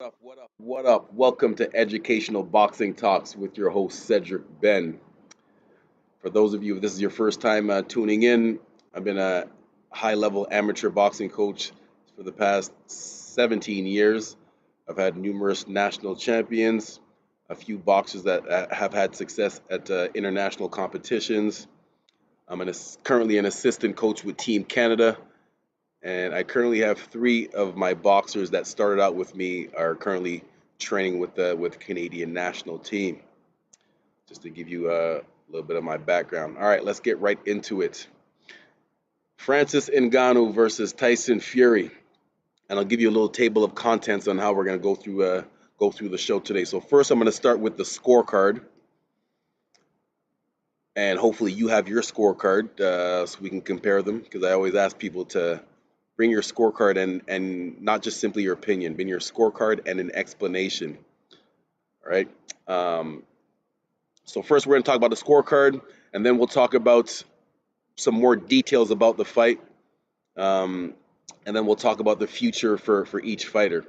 up? What up? What up? Welcome to Educational Boxing Talks with your host, Cedric Benn. For those of you, if this is your first time tuning in, I've been a high level amateur boxing coach for the past 17 years. I've had numerous national champions, a few boxers that have had success at international competitions. Currently an assistant coach with Team Canada, and I currently have three of my boxers that started out with me are currently training with the Canadian national team. Just to give you a little bit of my background. All right, let's get right into it. Francis Ngannou versus Tyson Fury, and I'll give you a little table of contents on how we're going to go through the show today. So first, I'm going to start with the scorecard, and hopefully you have your scorecard so we can compare them. Because I always ask people to bring your scorecard and not just simply your opinion, bring your scorecard and an explanation. All right. So first we're going to talk about the scorecard, and then we'll talk about some more details about the fight, and then we'll talk about the future for each fighter.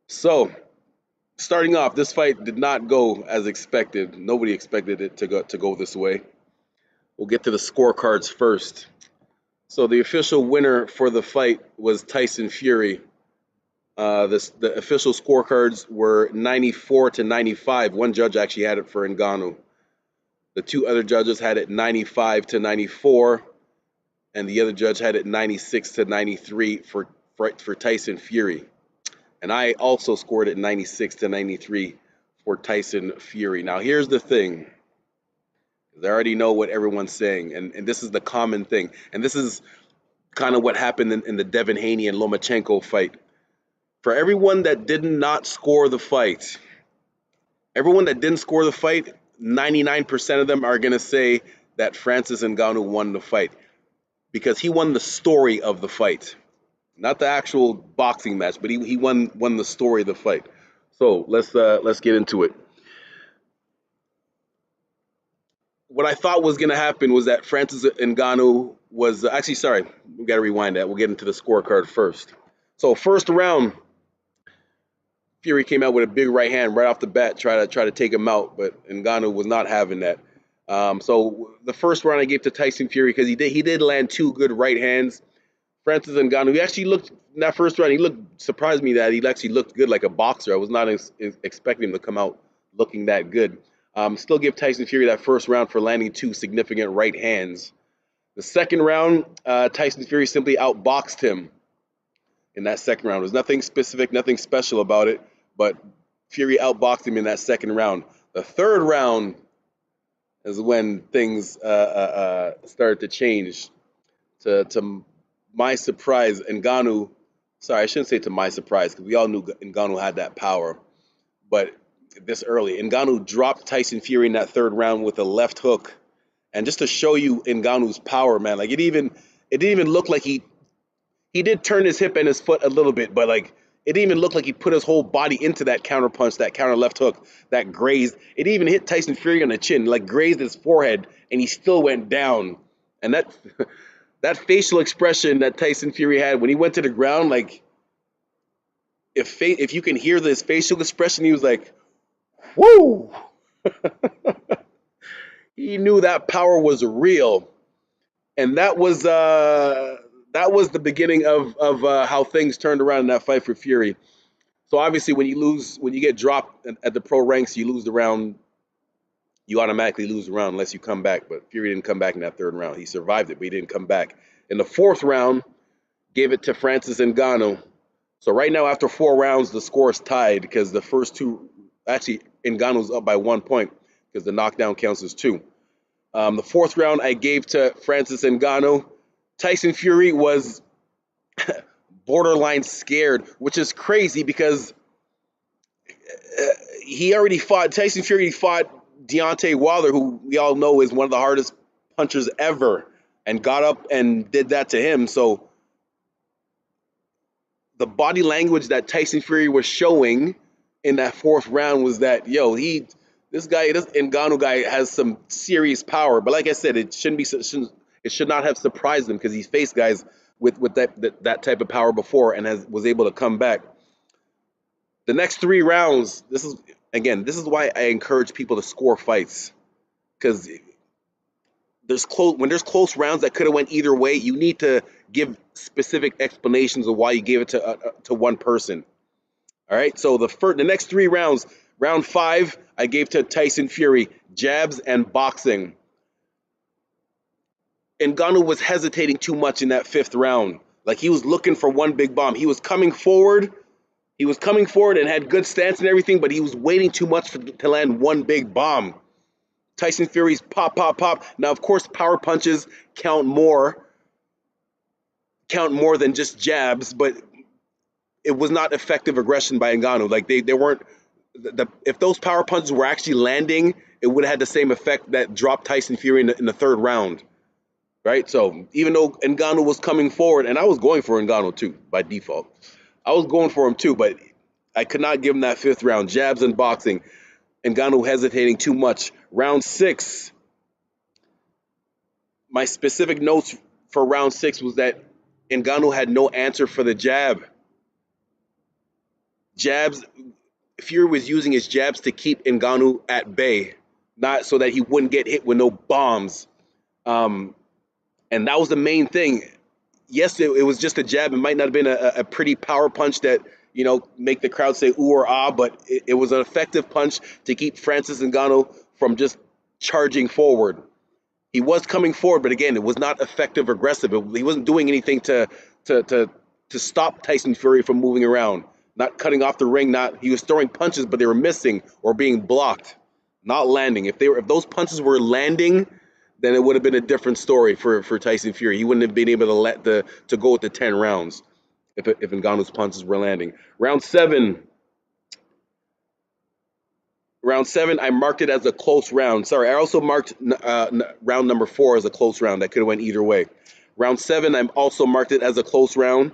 So starting off, this fight did not go as expected. Nobody expected it to go this way. We'll get to the scorecards first. So the official winner for the fight was Tyson Fury. The official scorecards were 94 to 95. One judge actually had it for Ngannou. The two other judges had it 95 to 94, and the other judge had it 96 to 93 for Tyson Fury. And I also scored it 96 to 93 for Tyson Fury. Now here's the thing. I already know what everyone's saying, and this is the common thing. And this is kind of what happened in the Devin Haney and Lomachenko fight. For everyone that did not score the fight, everyone that didn't score the fight, 99% of them are going to say that Francis Ngannou won the fight because he won the story of the fight. Not the actual boxing match, but he won the story of the fight. So let's get into it. What I thought was going to happen was that Francis Ngannou was actually, sorry, we got to rewind that. We'll get into the scorecard first. So first round, Fury came out with a big right hand right off the bat, try to take him out, but Ngannou was not having that. So the first round I gave to Tyson Fury because he did land two good right hands. Francis Ngannou, he actually looked in that first round. Surprised me that he actually looked good like a boxer. I was not expecting him to come out looking that good. Still give Tyson Fury that first round for landing two significant right hands. The second round, Tyson Fury simply outboxed him in that second round. There's nothing specific, nothing special about it, but Fury outboxed him in that second round. The third round is when things started to change. To my surprise, Ngannou, sorry, I shouldn't say to my surprise, because we all knew Ngannou had that power, but this early, Ngannou dropped Tyson Fury in that third round with a left hook. And just to show you Ngannou's power, man, like it didn't even look like he did turn his hip and his foot a little bit, but like it didn't even look like he put his whole body into that counter punch, that counter left hook, that grazed. It even hit Tyson Fury on the chin, like grazed his forehead, and he still went down. And that facial expression that Tyson Fury had when he went to the ground, like if you can hear this facial expression, he was like, "Whoo!" He knew that power was real, and that was the beginning of how things turned around in that fight for Fury. So obviously, when you get dropped at the pro ranks, you lose the round. You automatically lose the round unless you come back. But Fury didn't come back in that third round. He survived it, but he didn't come back. In the fourth round, gave it to Francis Ngannou. So right now, after 4 rounds, the score is tied because the first two, actually, Ngannou's up by 1 point because the knockdown counts as two. The fourth round I gave to Francis Ngannou. Tyson Fury was borderline scared, which is crazy because Tyson Fury fought Deontay Wilder, who we all know is one of the hardest punchers ever, and got up and did that to him. So the body language that Tyson Fury was showing in that fourth round was that, this Ngannou guy has some serious power. But like I said, it should not have surprised him because he's faced guys with that type of power before and was able to come back. The next 3 rounds, this is why I encourage people to score fights, because when there's close rounds that could have went either way, you need to give specific explanations of why you gave it to one person. All right, so the next 3 rounds, round 5, I gave to Tyson Fury, jabs and boxing. Ngannou was hesitating too much in that 5th round. Like, he was looking for one big bomb. He was coming forward. He was coming forward and had good stance and everything, but he was waiting too much to land one big bomb. Tyson Fury's pop, pop, pop. Now, of course, power punches count more than just jabs, but it was not effective aggression by Ngannou. Like, they weren't. If those power punches were actually landing, it would have had the same effect that dropped Tyson Fury in the 3rd round. Right? So even though Ngannou was coming forward, and I was going for Ngannou too, by default. I was going for him too, but I could not give him that 5th round. Jabs and boxing. Ngannou hesitating too much. Round 6. My specific notes for round 6 was that Ngannou had no answer for the jab. Jabs, Fury was using his jabs to keep Ngannou at bay, not so that he wouldn't get hit with no bombs. And that was the main thing. Yes, it was just a jab. It might not have been a pretty power punch that, make the crowd say ooh or ah, but it was an effective punch to keep Francis Ngannou from just charging forward. He was coming forward, but again, it was not effective aggressive. He wasn't doing anything to stop Tyson Fury from moving around, not cutting off the ring. He was throwing punches, but they were missing or being blocked, not landing. If those punches were landing, then it would have been a different story for Tyson Fury. He wouldn't have been able to go with the 10 rounds if Ngannou's punches were landing. Round 7, I marked it as a close round. Sorry, I also marked round number 4 as a close round. That could have went either way. Round 7, I also marked it as a close round.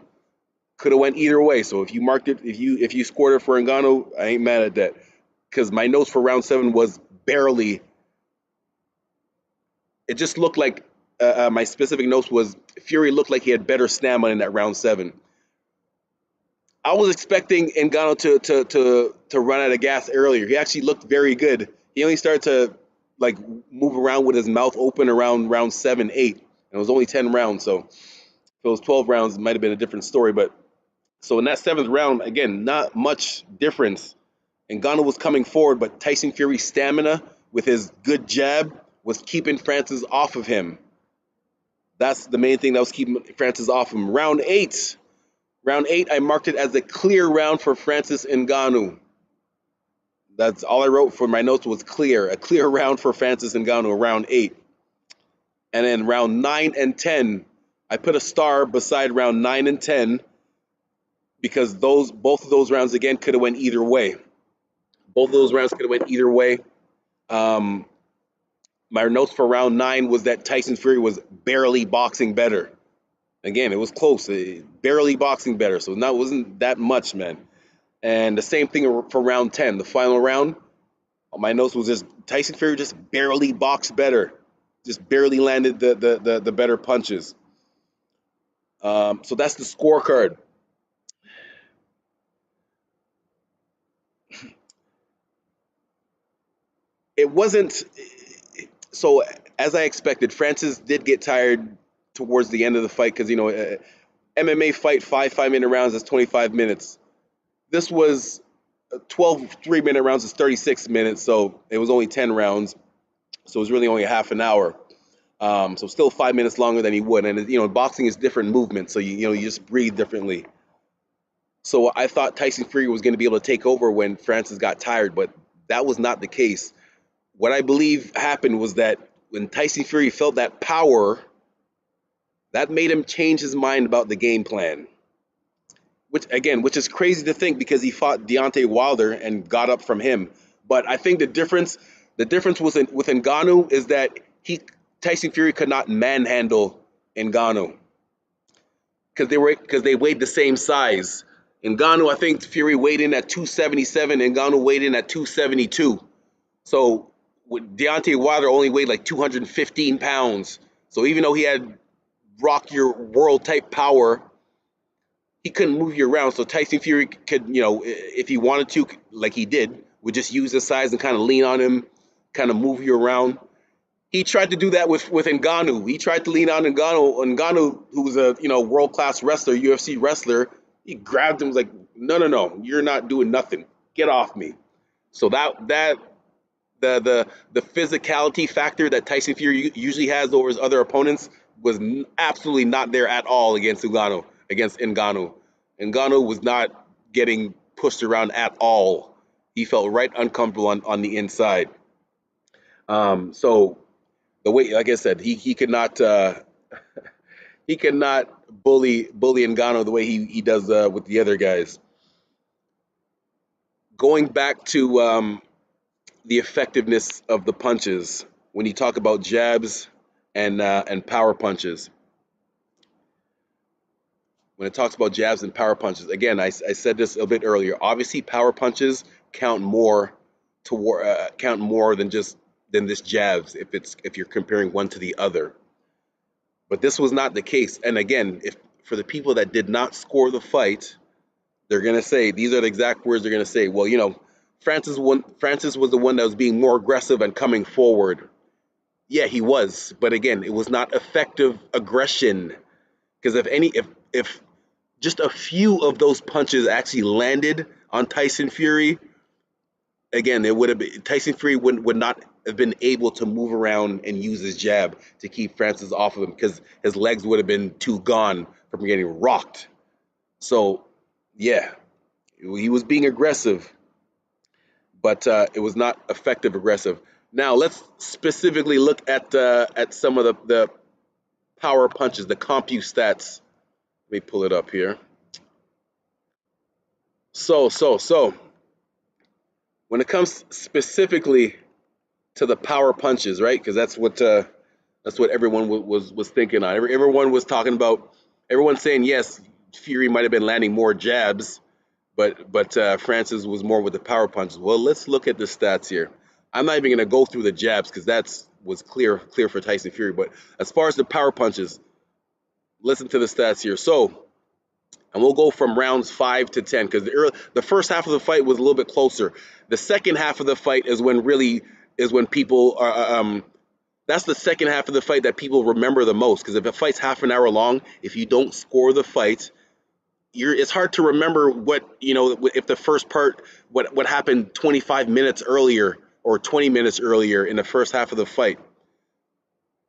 Could have went either way. So if you marked it, if you scored it for Ngannou, I ain't mad at that, because my notes for round 7 was barely. It just looked like my specific notes was Fury looked like he had better stamina in that round 7. I was expecting Ngannou to run out of gas earlier. He actually looked very good. He only started to move around with his mouth open around round 7, 8. And it was only 10 rounds, so if it was 12 rounds, it might have been a different story. But so in that 7th round, again, not much difference. Ngannou was coming forward, but Tyson Fury's stamina with his good jab was keeping Francis off of him. That's the main thing that was keeping Francis off him. Round 8, I marked it as a clear round for Francis Ngannou. That's all I wrote for my notes was clear. A clear round for Francis Ngannou, round 8. And then round 9 and 10, I put a star beside round 9 and 10 because both of those rounds, again, could have went either way. Both of those rounds could have went either way. My notes for round 9 was that Tyson Fury was barely boxing better. Again, it was close, barely boxing better, so that wasn't that much, man. And the same thing for round 10, the final round. My notes was just Tyson Fury just barely boxed better, just barely landed the better punches. So that's the scorecard. It wasn't so as I expected. Francis did get tired towards the end of the fight because MMA fight 5-minute rounds is 25 minutes. This was 12 3-minute rounds is 36 minutes, so it was only 10 rounds, so it was really only a half an hour. So still 5 minutes longer than he would, and boxing is different movement, so you just breathe differently. So I thought Tyson Fury was going to be able to take over when Francis got tired, but that was not the case. What I believe happened was that when Tyson Fury felt that power, that made him change his mind about the game plan. Which is crazy to think because he fought Deontay Wilder and got up from him. But I think the difference with Ngannou is that Tyson Fury could not manhandle Ngannou because they weighed the same size. Ngannou, I think Fury weighed in at 277, Ngannou weighed in at 272. So Deontay Wilder only weighed like 215 pounds. So even though he had rock your world type power, he couldn't move you around. So Tyson Fury could, if he wanted to, like he did, would just use his size and kind of lean on him, kind of move you around. He tried to do that with Ngannou. He tried to lean on Ngannou. Ngannou, who was a world class wrestler, UFC wrestler, he grabbed him, was like, no, you're not doing nothing. Get off me. So that the physicality factor that Tyson Fury usually has over his other opponents was absolutely not there at all against Ngannou. Ngannou was not getting pushed around at all. He felt right uncomfortable on the inside. So the way, like I said, he could not he cannot bully Ngannou the way he does with the other guys. Going back to the effectiveness of the punches when you talk about jabs and power punches. When it talks about jabs and power punches, again, I said this a bit earlier. Obviously, power punches count more than this jabs if you're comparing one to the other. But this was not the case. And again, if for the people that did not score the fight, they're gonna say, these are the exact words they're gonna say. Well, Francis was the one that was being more aggressive and coming forward. Yeah, he was, but again, it was not effective aggression. Because if just a few of those punches actually landed on Tyson Fury, again, it would have been Tyson Fury would not have been able to move around and use his jab to keep Francis off of him because his legs would have been too gone from getting rocked. So, yeah, he was being aggressive, but it was not effective aggressive. Now let's specifically look at some of the power punches, the compu stats. Let me pull it up here. So when it comes specifically to the power punches, right? Because that's what everyone was thinking on. Everyone was talking about. Everyone's saying yes, Fury might have been landing more jabs, but Francis was more with the power punches. Well, let's look at the stats here. I'm not even going to go through the jabs because was clear for Tyson Fury. But as far as the power punches, listen to the stats here. So, and we'll go from rounds 5 to 10 because the first half of the fight was a little bit closer. The second half of the fight is when people are. That's the second half of the fight that people remember the most because if a fight's half an hour long, if you don't score the fight, it's hard to remember if the first part what happened 25 minutes earlier or 20 minutes earlier in the first half of the fight.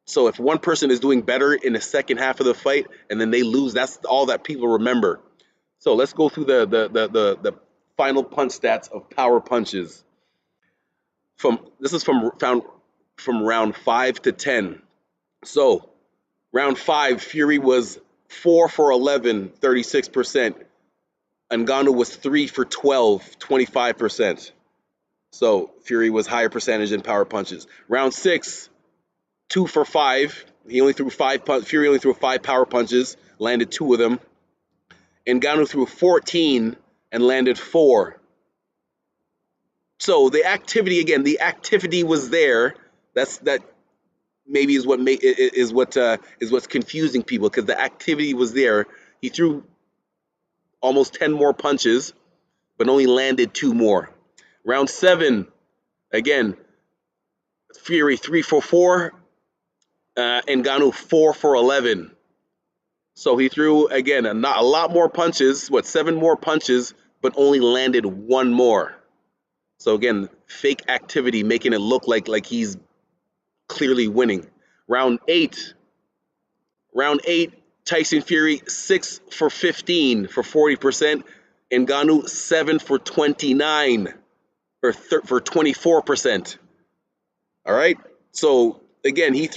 So if one person is doing better in the second half of the fight and then they lose, that's all that people remember. So let's go through the final punch stats of power punches. This is from round 5 to 10. So round 5, Fury was 4 for 11, 36%. Ngannou was 3 for 12, 25%. So Fury was higher percentage in power punches. Round 6, 2 for 5. He only threw 5 punches. Fury only threw 5 power punches, landed 2 of them. Ngannou threw 14 and landed 4. So the activity was there. That maybe is what's confusing people because the activity was there. He threw almost 10 more punches, but only landed 2 more. Round 7, again, Fury 3 for 4, Ngannou 4 for 11. So he threw again a lot more punches, 7 more punches, but only landed 1 more. So again, fake activity, making it look like he's clearly winning. Round 8, Tyson Fury 6 for 15 for 40%, Ngannou 7 for 29 for 24%. All right. So again, Ngannou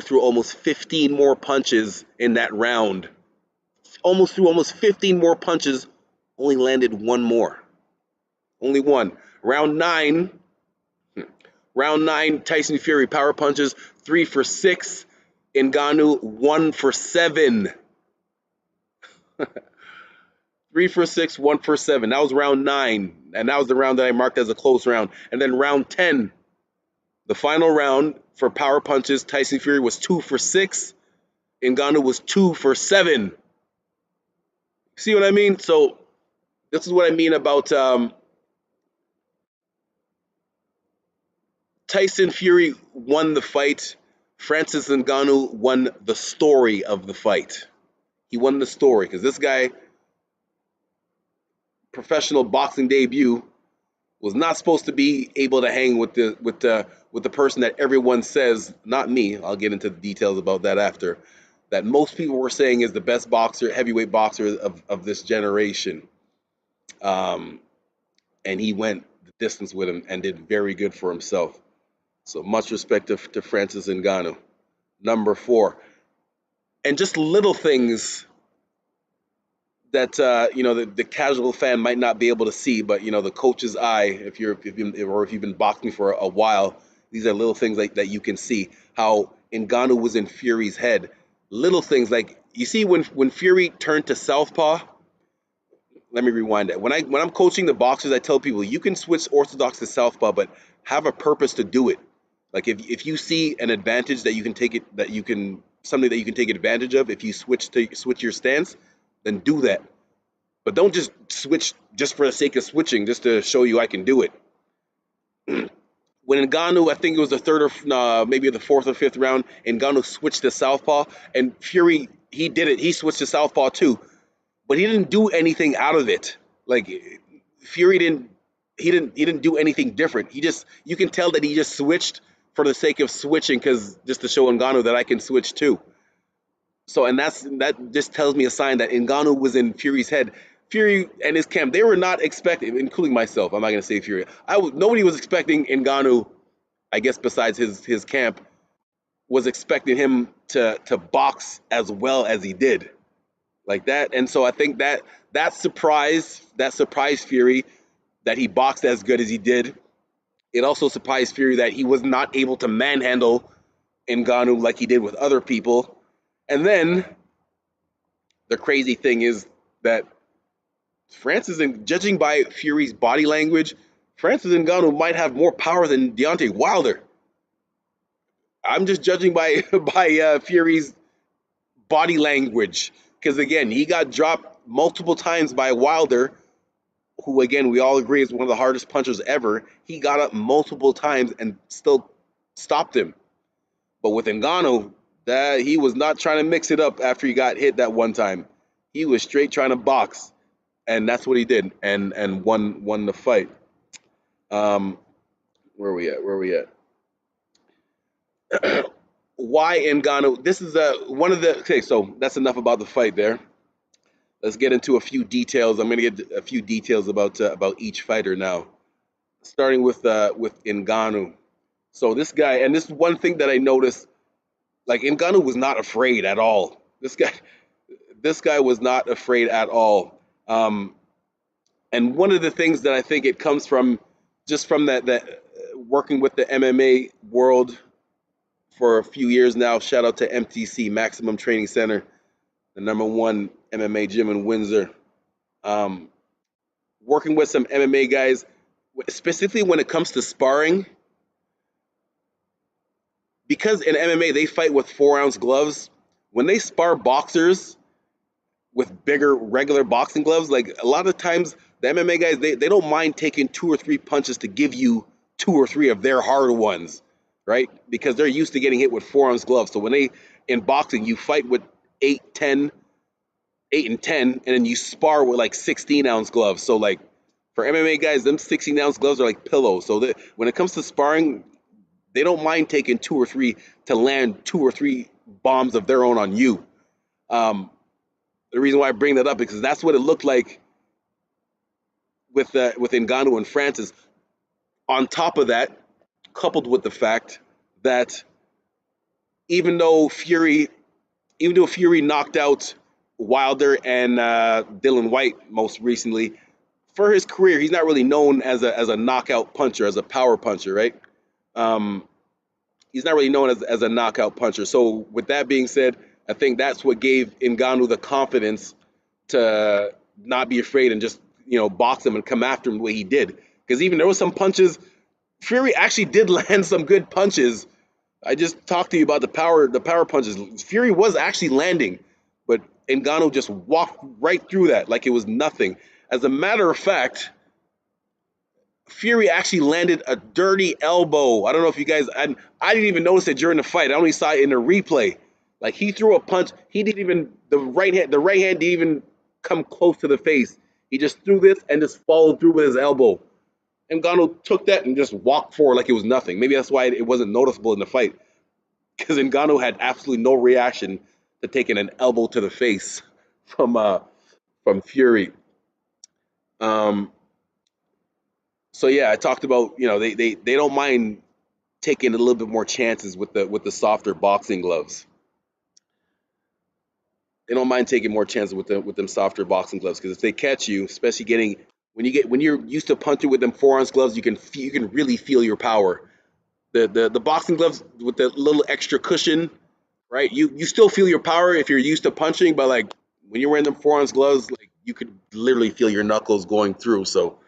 threw almost 15 more punches in that round. Almost 15 more punches, only landed 1 more. Only 1. Round 9, Tyson Fury power punches 3 for 6, Ngannou 1 for 7. 3 for 6, 1 for 7. That was round 9, and that was the round that I marked as a close round. And then round 10, the final round for power punches, Tyson Fury was 2 for 6, Ngannou was 2 for 7. See what I mean? So this is what I mean about Tyson Fury won the fight. Francis Ngannou won the story of the fight. He won the story because this guy, professional boxing debut, was not supposed to be able to hang with the person that everyone says, not me. I'll get into the details about that after. That most people were saying is the best boxer, heavyweight boxer of this generation. And he went the distance with him and did very good for himself. So much respect to Francis Ngannou. Number 4. And just little things that the casual fan might not be able to see, but the coach's eye, if you've been boxing for a while, these are little things that you can see how Ngannou was in Fury's head. Little things like you see when Fury turned to southpaw. Let me rewind that. When I'm coaching the boxers, I tell people you can switch orthodox to southpaw, but have a purpose to do it. Like if you see an advantage that you can take it, something that you can take advantage of, if you switch your stance, then do that. But don't just switch just for the sake of switching, just to show you I can do it. When Ngannou, I think it was the third or maybe the fourth or fifth round, Ngannou switched to southpaw, and Fury, he did it. He switched to southpaw too, but he didn't do anything out of it. Like Fury didn't do anything different. You can tell that he just switched for the sake of switching, because just to show Ngannou that I can switch too. So, and that just tells me a sign that Ngannou was in Fury's head. Fury and his camp, they were not expecting, including myself. I'm not going to say Fury. Nobody was expecting Ngannou. I guess besides his camp, was expecting him to box as well as he did, like that. And so I think that surprised Fury that he boxed as good as he did. It also surprised Fury that he was not able to manhandle Ngannou like he did with other people. And then the crazy thing is that Francis, judging by Fury's body language, Francis Ngannou might have more power than Deontay Wilder. I'm just judging by Fury's body language, because again, he got dropped multiple times by Wilder, who again we all agree is one of the hardest punchers ever. He got up multiple times and still stopped him. But with Ngannou, that he was not trying to mix it up after he got hit that one time. He was straight trying to box, and that's what he did, and won the fight. Where are we at? Why Ngannou? This is one of the. Okay, so that's enough about the fight there. Let's get into a few details. I'm going to get a few details about each fighter now, starting with Ngannou. So this guy, and this is one thing that I noticed. Like Ngannou was not afraid at all. This guy was not afraid at all. And one of the things that I think it comes from, just from that working with the MMA world for a few years now. Shout out to MTC, Maximum Training Center, the #1 MMA gym in Windsor. Working with some MMA guys, specifically when it comes to sparring. Because in MMA they fight with 4-ounce gloves, when they spar boxers with bigger regular boxing gloves, like a lot of times the MMA guys, they don't mind taking 2 or 3 punches to give you 2 or 3 of their hard ones, right? Because they're used to getting hit with 4-ounce gloves. So when in boxing, you fight with 8 and 10, and then you spar with like 16-ounce gloves. So like for MMA guys, them 16-ounce gloves are like pillows. So when it comes to sparring, they don't mind taking 2 or 3 to land 2 or 3 bombs of their own on you. The reason why I bring that up is because that's what it looked like with Ngannou and Francis. On top of that, coupled with the fact that even though Fury knocked out Wilder and Dillian Whyte most recently, for his career, he's not really known as a knockout puncher, as a power puncher, right? He's not really known as a knockout puncher. So with that being said, I think that's what gave Ngannou the confidence to not be afraid and just box him and come after him the way he did. Because even there was some punches, Fury actually did land some good punches. I just talked to you about the power punches. Fury was actually landing, but Ngannou just walked right through that like it was nothing. As a matter of fact, Fury actually landed a dirty elbow. I don't know if you guys, I didn't even notice it during the fight. I only saw it in the replay. Like he threw a punch. He didn't even, the right hand didn't even come close to the face. He just threw this and just followed through with his elbow. And Ngannou took that and just walked forward like it was nothing. Maybe that's why it wasn't noticeable in the fight. Because Ngannou had absolutely no reaction to taking an elbow to the face from Fury. So yeah, I talked about, they don't mind taking a little bit more chances with the softer boxing gloves. They don't mind taking more chances with them softer boxing gloves, because if they catch you, especially when you're used to punching with them 4-ounce gloves, you can really feel your power. The boxing gloves with the little extra cushion, right? You still feel your power if you're used to punching, but like when you're wearing them 4-ounce gloves, like you could literally feel your knuckles going through. So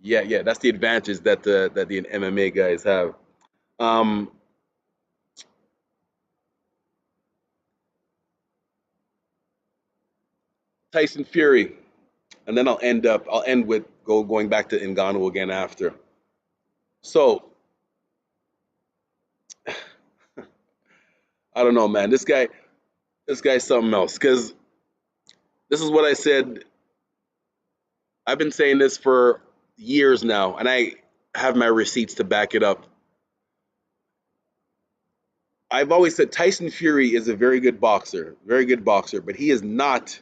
yeah, that's the advantage that the MMA guys have. Um, Tyson Fury, and then I'll end with going back to Ngannou again after. So I don't know, man. This guy's something else. Because this is what I said. I've been saying this for years now, and I have my receipts to back it up. I've always said Tyson Fury is a very good boxer, but he is not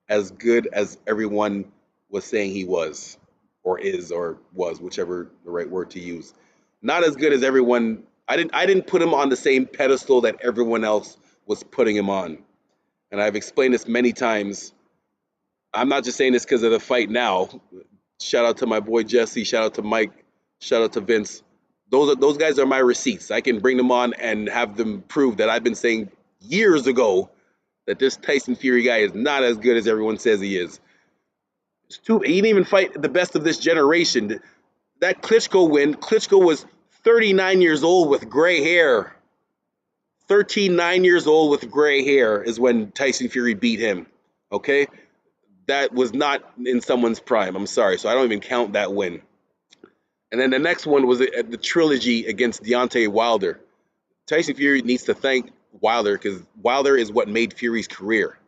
as good as everyone was saying he was, or is, or was, whichever the right word to use. Not as good as everyone. I didn't put him on the same pedestal that everyone else was putting him on. And I've explained this many times. I'm not just saying this because of the fight now. Shout out to my boy Jesse. Shout out to Mike. Shout out to Vince. Those guys are my receipts. I can bring them on and have them prove that I've been saying years ago that this Tyson Fury guy is not as good as everyone says he is. He didn't even fight the best of this generation. That Klitschko win, Klitschko was 39 years old with gray hair. 39 years old with gray hair is when Tyson Fury beat him. Okay? That was not in someone's prime. I'm sorry. So I don't even count that win. And then the next one was the trilogy against Deontay Wilder. Tyson Fury needs to thank Wilder, because Wilder is what made Fury's career.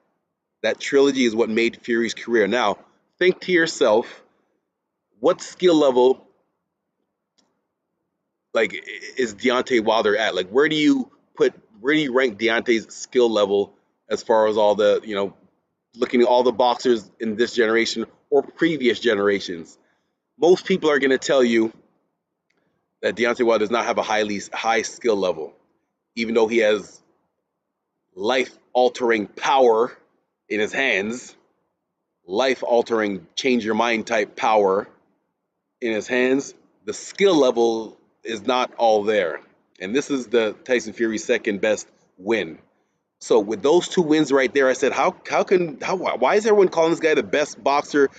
That trilogy is what made Fury's career. Now, think to yourself, what skill level like is Deontay Wilder at? Like where do you rank Deontay's skill level as far as all the, looking at all the boxers in this generation or previous generations? Most people are going to tell you that Deontay Wilder does not have a high skill level, even though he has life-altering power in his hands, life-altering, change-your-mind type power in his hands. The skill level is not all there. And this is the Tyson Fury's second best win. So with those two wins right there, I said, why is everyone calling this guy the best boxer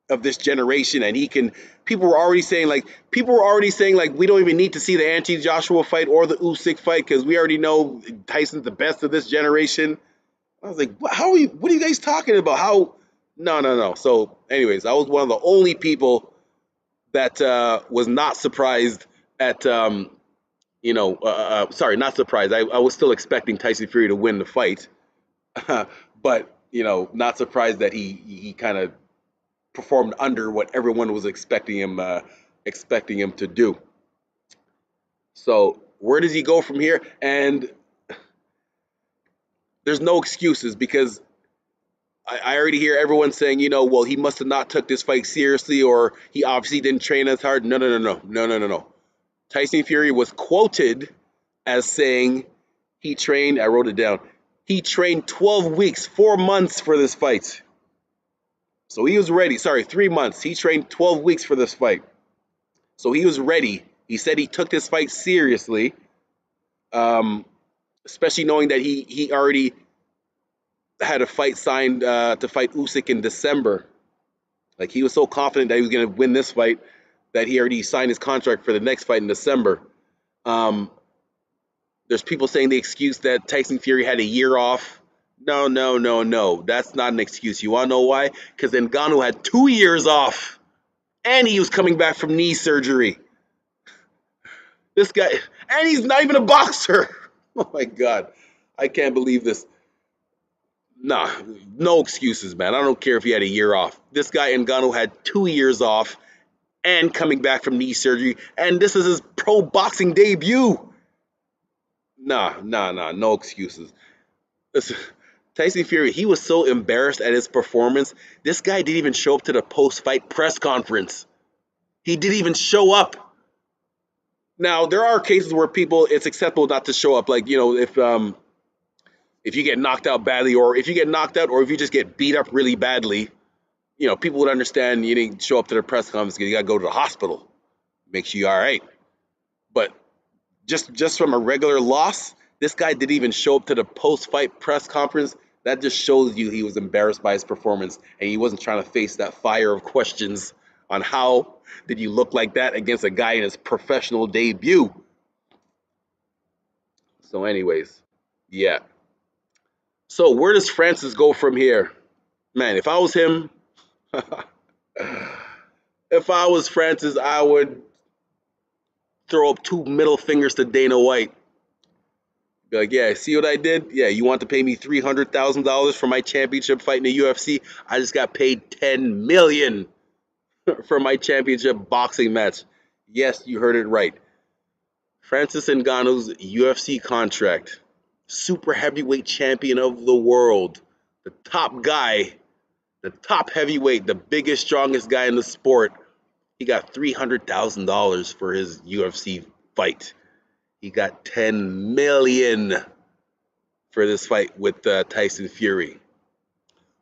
of this generation? And people were already saying like we don't even need to see the anti-Joshua fight or the Usyk fight, because we already know Tyson's the best of this generation. I was like, what are you guys talking about? No. So anyways, I was one of the only people that was not surprised at sorry, not surprised. I was still expecting Tyson Fury to win the fight, but not surprised that he kind of performed under what everyone was expecting him to do. So where does he go from here? And there's no excuses, because I already hear everyone saying, well, he must have not took this fight seriously, or he obviously didn't train as hard. No. Tyson Fury was quoted as saying he trained, I wrote it down, he trained 12 weeks, 4 months for this fight. So he was ready. Sorry, 3 months. He trained 12 weeks for this fight. So he was ready. He said he took this fight seriously, especially knowing that he already had a fight signed to fight Usyk in December. Like, he was so confident that he was going to win this fight that he already signed his contract for the next fight in December. There's people saying the excuse that Tyson Fury had a year off No, no, no, no. That's not an excuse. You want to know why? Because Ngannou had 2 years off, and he was coming back from knee surgery. This guy, and he's not even a boxer. Oh my God, I can't believe this. Nah, no excuses, man. I don't care if he had a year off. This guy Ngannou had 2 years off and coming back from knee surgery, and this is his pro boxing debut. Nah, nah, nah, no excuses. Listen, Tyson Fury, he was so embarrassed at his performance. This guy didn't even show up to the post-fight press conference. He didn't even show up. Now, there are cases where people, it's acceptable not to show up. Like, if you get knocked out badly, or if you get knocked out, or if you just get beat up really badly, people would understand you didn't show up to the press conference because you got to go to the hospital. Makes you all right. But just from a regular loss, this guy didn't even show up to the post-fight press conference. That just shows you he was embarrassed by his performance, and he wasn't trying to face that fire of questions on how did you look like that against a guy in his professional debut. So anyways, yeah. So where does Francis go from here? Man, if I was him, if I was Francis, I would throw up two middle fingers to Dana White. Be like, yeah, see what I did? Yeah, you want to pay me $300,000 for my championship fight in the UFC? I just got paid $10 million for my championship boxing match. Yes, you heard it right. Francis Ngannou's UFC contract, super heavyweight champion of the world, the top guy, the top heavyweight, the biggest, strongest guy in the sport. He got $300,000 for his UFC fight. He got $10 million for this fight with Tyson Fury.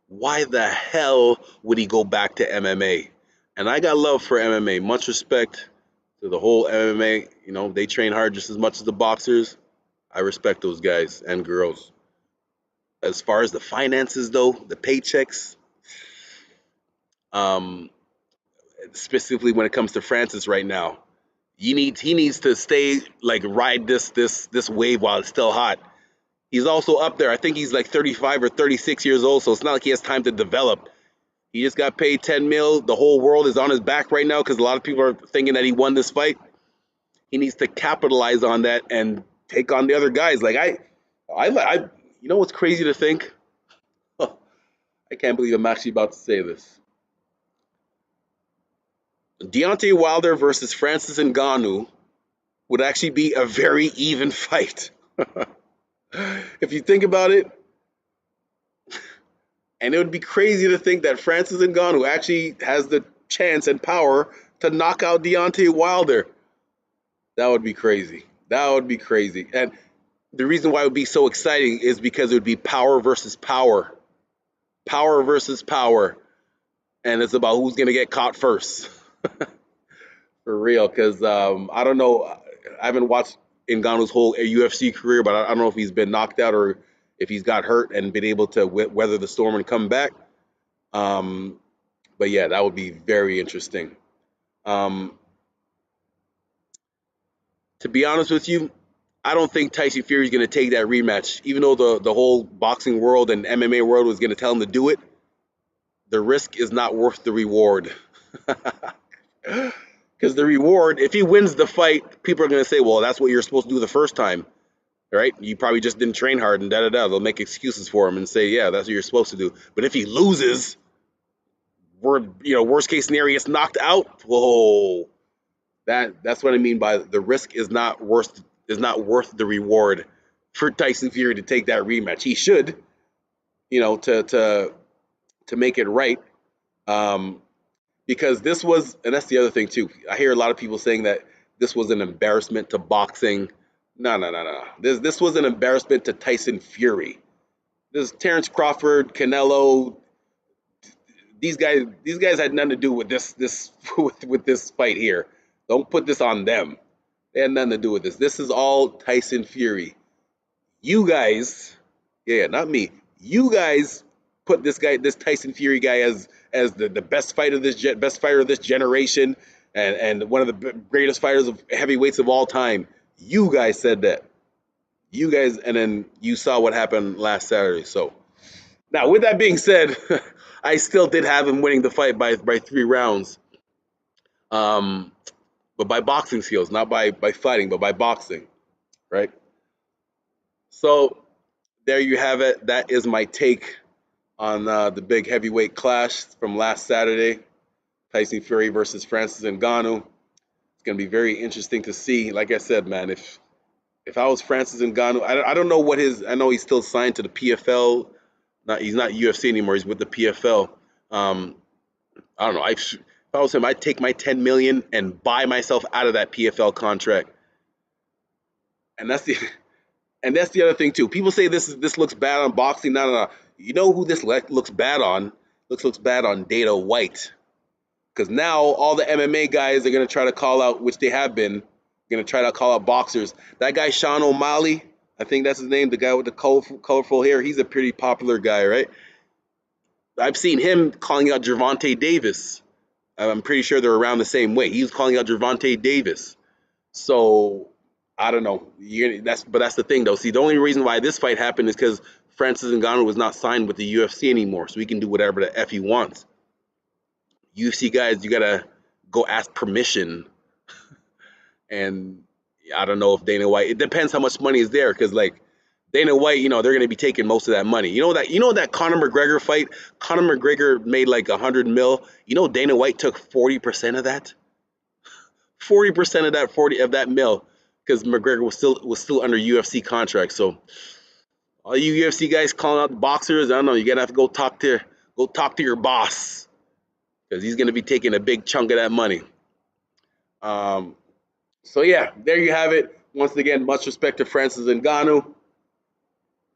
Why the hell would he go back to MMA? And I got love for MMA. Much respect to the whole MMA. They train hard just as much as the boxers. I respect those guys and girls. As far as the finances, though, the paychecks, um, specifically when it comes to Francis right now, he needs to stay, like, ride this wave while it's still hot. He's also up there. I think he's like 35 or 36 years old, so it's not like he has time to develop. He just got paid 10 mil. The whole world is on his back right now because a lot of people are thinking that he won this fight. He needs to capitalize on that and take on the other guys. Like you know what's crazy to think? I can't believe I'm actually about to say this. Deontay Wilder versus Francis Ngannou would actually be a very even fight. If you think about it, and it would be crazy to think that Francis Ngannou actually has the chance and power to knock out Deontay Wilder. That would be crazy. That would be crazy. And the reason why it would be so exciting is because it would be power versus power. Power versus power. And it's about who's going to get caught first. For real. Because I don't know. I haven't watched Ngannou's whole UFC career, but I don't know if he's been knocked out or if he's got hurt and been able to weather the storm and come back. But yeah, that would be very interesting. To be honest with you, I don't think Tyson Fury is going to take that rematch. Even though the whole boxing world and MMA world was going to tell him to do it, the risk is not worth the reward. Because the reward, if he wins the fight, people are going to say, well, that's what you're supposed to do the first time. Right? You probably just didn't train hard and da-da-da. They'll make excuses for him and say, yeah, that's what you're supposed to do. But if he loses, worst case scenario, gets knocked out. Whoa. That's what I mean by the risk is not worth the reward for Tyson Fury to take that rematch. He should, to make it right. Because this was, and that's the other thing too. I hear a lot of people saying that this was an embarrassment to boxing. No. This was an embarrassment to Tyson Fury. This Terrence Crawford, Canelo, these guys had nothing to do with this with this fight here. Don't put this on them. They had nothing to do with this. This is all Tyson Fury. You guys, yeah, not me. You guys put this Tyson Fury guy as the best fighter of this generation and one of the greatest fighters of heavyweights of all time. You guys said that. You guys, and then you saw what happened last Saturday. So Now, with that being said, I still did have him winning the fight by 3 rounds. Um, but by boxing skills, not by fighting, but by boxing, right? So there you have it. That is my take on the big heavyweight clash from last Saturday, Tyson Fury versus Francis Ngannou. It's going to be very interesting to see. Like I said, man, if I was Francis Ngannou, I don't know what his. I know he's still signed to the PFL. He's not UFC anymore. He's with the PFL. I don't know. If I was him, I'd take my 10 million and buy myself out of that PFL contract. And that's the other thing too. People say this looks bad on boxing. No, no, no. You know who this looks bad on? Looks bad on Dana White. Because now all the MMA guys are gonna try to call out, which they have been, gonna try to call out boxers. That guy Sean O'Malley, I think that's his name, the guy with the colorful hair. He's a pretty popular guy, right? I've seen him calling out Gervonta Davis. I'm pretty sure they're around the same way. He was calling out Gervonta Davis. So I don't know. That's the thing though. See, the only reason why this fight happened is because Francis Ngannou was not signed with the UFC anymore, so he can do whatever the f he wants. UFC guys, you gotta go ask permission, and I don't know if Dana White. It depends how much money is there, because like Dana White, they're gonna be taking most of that money. You know that Conor McGregor fight. Conor McGregor made like 100 mil. Dana White took 40% of that. 40% of that mil, because McGregor was still under UFC contract. So all you UFC guys calling out the boxers, I don't know. You gotta have to go talk to your boss, because he's gonna be taking a big chunk of that money. Um, so yeah, there you have it. Once again, much respect to Francis Ngannou.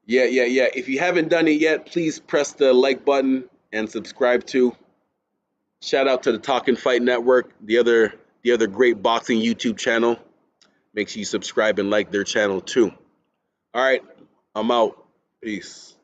Yeah, yeah, yeah. If you haven't done it yet, please press the like button and subscribe to. Shout out to the Talkin' Fight Network, the other great boxing YouTube channel. Make sure you subscribe and like their channel too. All right, I'm out. Peace.